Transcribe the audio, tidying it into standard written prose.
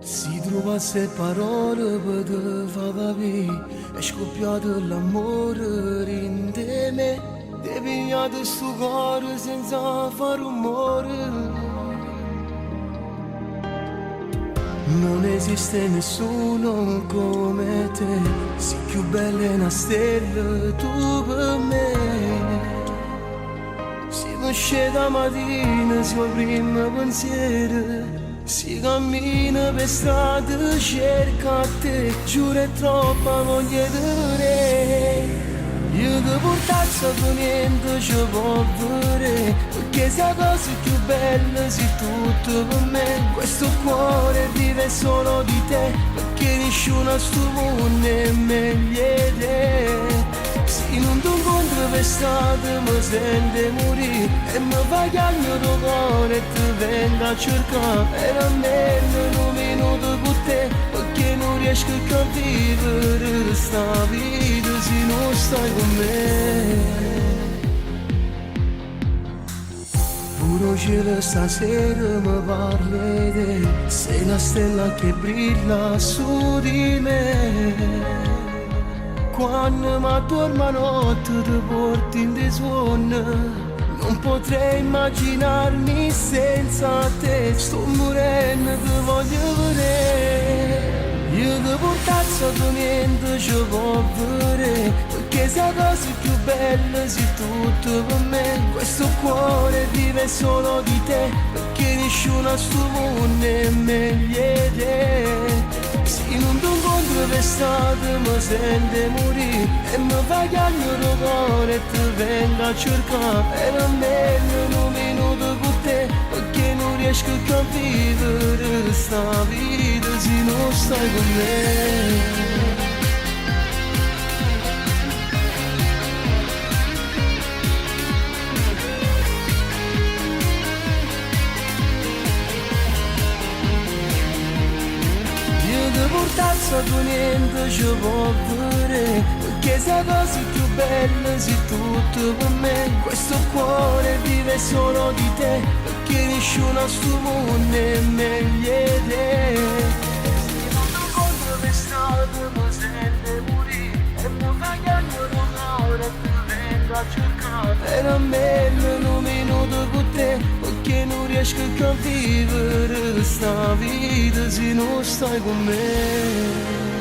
Si trovasse parole per fare è scoppiato l'amore in te me, ti pigliato sto cuore senza fare rumore. Non esiste nessuno come te, sei più bella e una stella tu per me. Si esce da mattina, si primo pensiero. Si cammina per strada, cerca a te, giuro è troppa voglia di re. Io che portazza per niente ci può vedere, perché sei cosa più bella, sei tutto per me. Questo cuore vive solo di te, perché nessuno a sto mondo è meglio di te. Se non ti incontro per strada mi sente morire e mi fa chiamare il tuo cuore e ti vengo a cercare. Per almeno un minuto con te, perché non riesco a vivere sta vita se non stai con me. Puro cielo stasera mi parli te, sei la stella che brilla su di me. Quando mi addormo notte ti porti in dei suoni, non potrei immaginarmi senza te. Sto morendo, ti voglio vedere. Io che portazza per niente ci può vedere, perché sei cosa più bella, sei tutto per me. Questo cuore vive solo di te, perché nessuno a sto mondo è meglio di te. Se non ti incontro per strada mi sente morire e mi fa chiamare il cuore e ti vengo a cercare. Per almeno un minuto con te, perché non riesco a vivere sta vita se non stai con me. Portazza tu niente ci può vedere, perché sei cosa più bella, sei tutto per me. Questo cuore vive solo di te, perché nessuno a sto mondo è meglio di te. Se non ti incontro per strada mi sente morire e mi fa chiamare un cuore e ti vengo a cercare. Per almeno un minuto con te, perché non riesco a vivere sta vita se non stai con me.